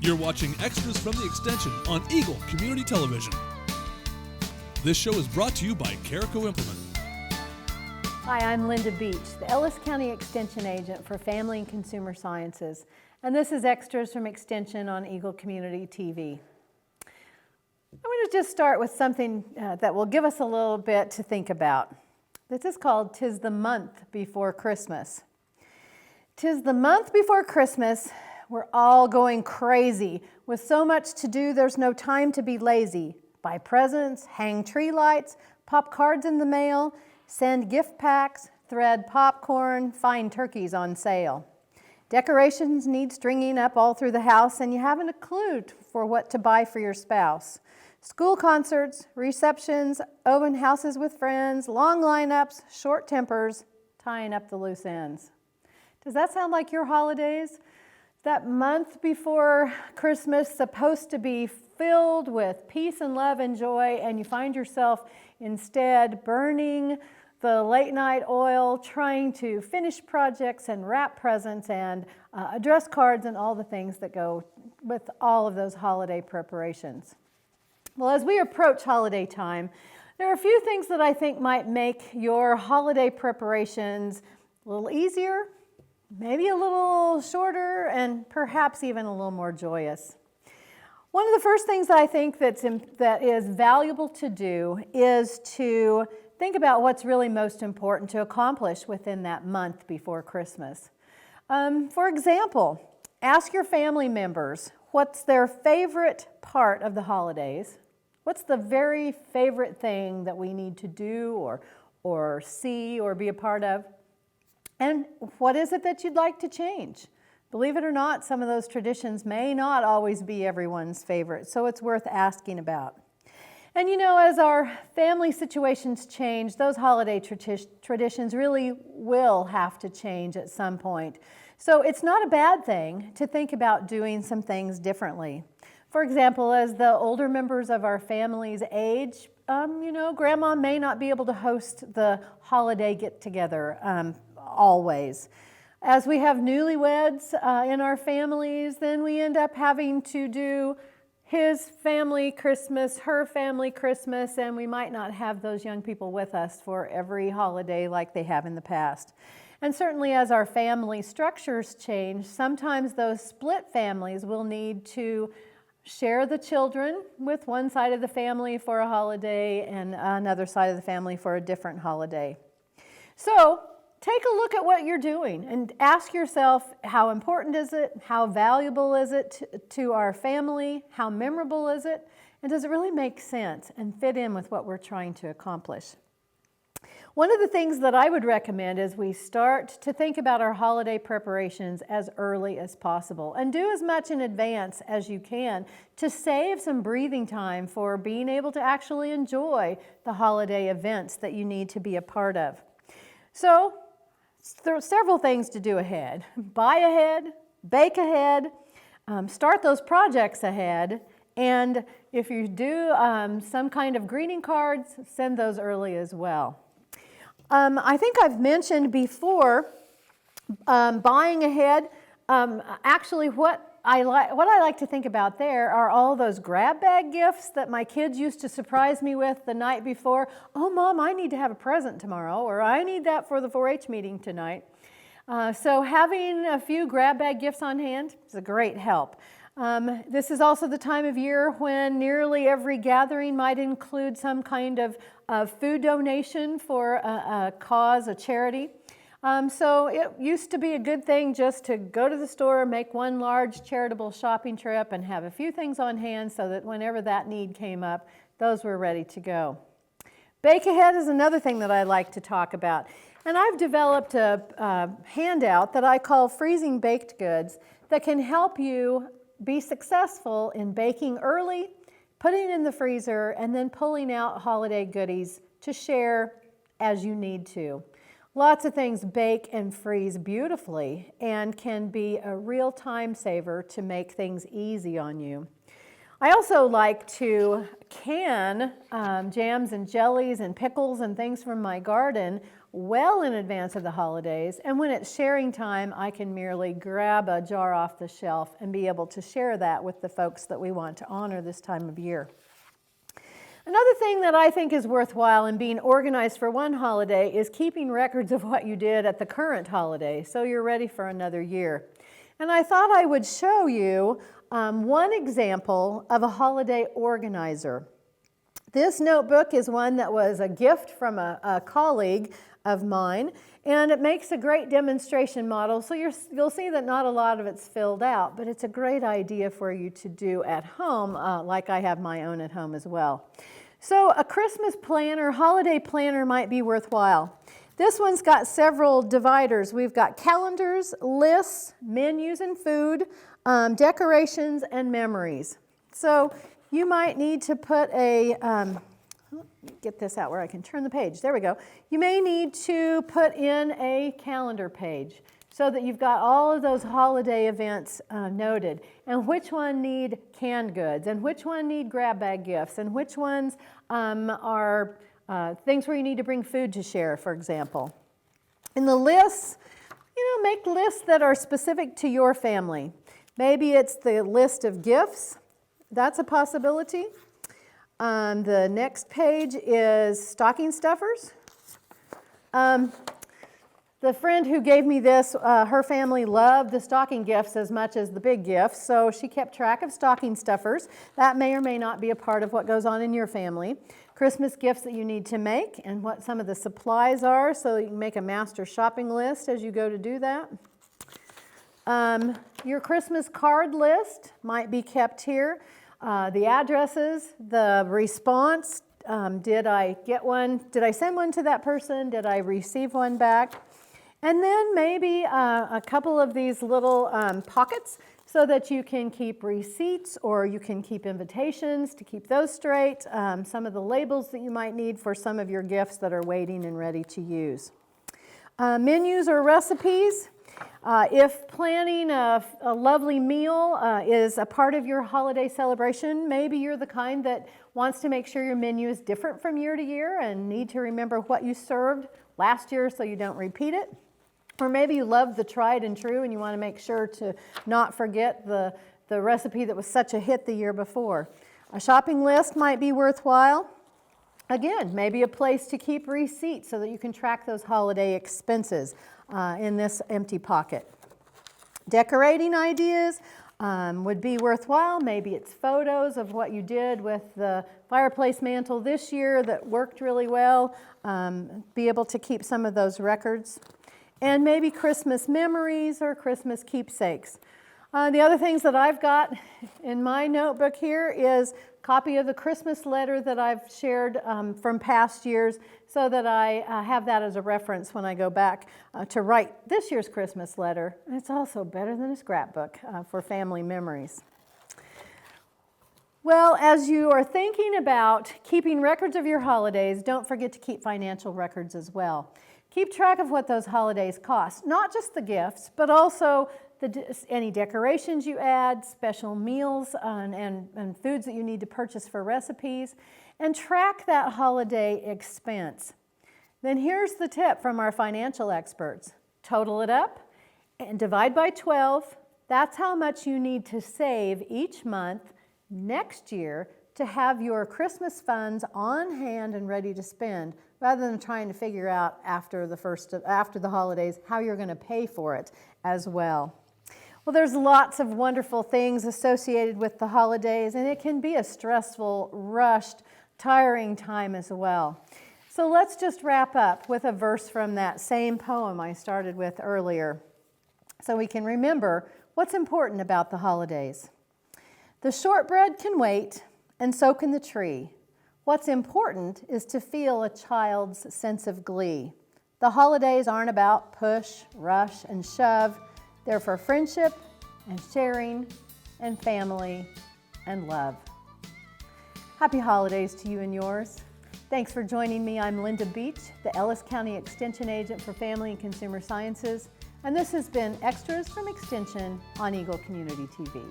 You're watching Extras from the Extension on Eagle Community Television. This show is brought to you by Carico Implement. Hi, I'm Linda Beech, the Ellis County Extension Agent for Family and Consumer Sciences, and this is Extras from Extension on Eagle Community TV. I'm going to just start with something that will give us a little bit to think about. This is called "'Tis the Month Before Christmas." 'Tis the month before Christmas. We're all going crazy. With so much to do, there's no time to be lazy. Buy presents, hang tree lights, pop cards in the mail, send gift packs, thread popcorn, find turkeys on sale. Decorations need stringing up all through the house, and you haven't a clue for what to buy for your spouse. School concerts, receptions, open houses with friends, long lineups, short tempers, tying up the loose ends. Does that sound like your holidays? That month before Christmas supposed to be filled with peace and love and joy, and you find yourself instead burning the late night oil, trying to finish projects and wrap presents and address cards and all the things that go with all of those holiday preparations. Well, as we approach holiday time, there are a few things that I think might make your holiday preparations a little easier, maybe a little shorter, and perhaps even a little more joyous. One of the first things that I think that is valuable to do is to think about what's really most important to accomplish within that month before Christmas. For example, ask your family members what's their favorite part of the holidays. What's the very favorite thing that we need to do or see or be a part of? And what is it that you'd like to change? Believe it or not, some of those traditions may not always be everyone's favorite, so it's worth asking about. And you know, as our family situations change, those holiday traditions really will have to change at some point. So it's not a bad thing to think about doing some things differently. For example, as the older members of our families age, Grandma may not be able to host the holiday get-together always. As we have newlyweds in our families, then we end up having to do his family Christmas, her family Christmas, and we might not have those young people with us for every holiday like they have in the past. And certainly as our family structures change, sometimes those split families will need to share the children with one side of the family for a holiday and another side of the family for a different holiday. So take a look at what you're doing and ask yourself, how important is it? How valuable is it to our family? How memorable is it? And does it really make sense and fit in with what we're trying to accomplish? One of the things that I would recommend is we start to think about our holiday preparations as early as possible and do as much in advance as you can to save some breathing time for being able to actually enjoy the holiday events that you need to be a part of. So there are several things to do ahead. Buy ahead, bake ahead, start those projects ahead, and if you do some kind of greeting cards, send those early as well. I think I've mentioned before buying ahead. Actually, what I like to think about there are all those grab bag gifts that my kids used to surprise me with the night before. Oh, Mom, I need to have a present tomorrow, or I need that for the 4-H meeting tonight. So having a few grab bag gifts on hand is a great help. This is also the time of year when nearly every gathering might include some kind of food donation for a cause, a charity. So it used to be a good thing just to go to the store, make one large charitable shopping trip, and have a few things on hand so that whenever that need came up, those were ready to go. Bake ahead is another thing that I like to talk about. And I've developed a handout that I call Freezing Baked Goods that can help you be successful in baking early, putting it in the freezer, and then pulling out holiday goodies to share as you need to. Lots of things bake and freeze beautifully and can be a real time saver to make things easy on you. I also like to can jams and jellies and pickles and things from my garden well in advance of the holidays, and when it's sharing time, I can merely grab a jar off the shelf and be able to share that with the folks that we want to honor this time of year. Another thing that I think is worthwhile in being organized for one holiday is keeping records of what you did at the current holiday, so you're ready for another year. And I thought I would show you one example of a holiday organizer. This notebook is one that was a gift from a colleague of mine, and it makes a great demonstration model. So you'll see that not a lot of it's filled out, but it's a great idea for you to do at home, like I have my own at home as well. So a Christmas planner, holiday planner might be worthwhile. This one's got several dividers. We've got calendars, lists, menus and food, decorations, and memories. So you might need to put get this out where I can turn the page. There we go. You may need to put in a calendar page so that you've got all of those holiday events noted, and which one need canned goods, and which one need grab bag gifts, and which ones are things where you need to bring food to share, for example. In the lists, make lists that are specific to your family. Maybe it's the list of gifts. That's a possibility. The next page is stocking stuffers. The friend who gave me this, her family loved the stocking gifts as much as the big gifts, so she kept track of stocking stuffers. That may or may not be a part of what goes on in your family. Christmas gifts that you need to make and what some of the supplies are, so you can make a master shopping list as you go to do that. Your Christmas card list might be kept here. The addresses, the response, did I get one? Did I send one to that person? Did I receive one back? And then maybe a couple of these little pockets so that you can keep receipts or you can keep invitations to keep those straight. Some of the labels that you might need for some of your gifts that are waiting and ready to use. Menus or recipes. If planning a lovely meal is a part of your holiday celebration, maybe you're the kind that wants to make sure your menu is different from year to year and need to remember what you served last year so you don't repeat it. Or maybe you love the tried and true and you want to make sure to not forget the recipe that was such a hit the year before. A shopping list might be worthwhile. Again, maybe a place to keep receipts so that you can track those holiday expenses in this empty pocket. Decorating ideas would be worthwhile. Maybe it's photos of what you did with the fireplace mantle this year that worked really well. Be able to keep some of those records. And maybe Christmas memories or Christmas keepsakes. The other things that I've got in my notebook here is a copy of the Christmas letter that I've shared from past years so that I have that as a reference when I go back to write this year's Christmas letter. And it's also better than a scrapbook for family memories. Well, as you are thinking about keeping records of your holidays, don't forget to keep financial records as well. Keep track of what those holidays cost, not just the gifts, but also any decorations you add, special meals and foods that you need to purchase for recipes, and track that holiday expense. Then here's the tip from our financial experts. Total it up and divide by 12. That's how much you need to save each month next year to have your Christmas funds on hand and ready to spend, rather than trying to figure out after the holidays how you're going to pay for it as well. Well, there's lots of wonderful things associated with the holidays, and it can be a stressful, rushed, tiring time as well. So let's just wrap up with a verse from that same poem I started with earlier, so we can remember what's important about the holidays. The shortbread can wait, and so can the tree. What's important is to feel a child's sense of glee. The holidays aren't about push, rush, and shove. They're for friendship and sharing and family and love. Happy holidays to you and yours. Thanks for joining me. I'm Linda Beech, the Ellis County Extension Agent for Family and Consumer Sciences, and this has been Extras from Extension on Eagle Community TV.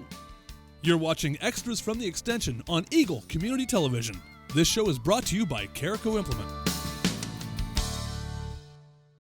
You're watching Extras from the Extension on Eagle Community Television. This show is brought to you by Carico Implement.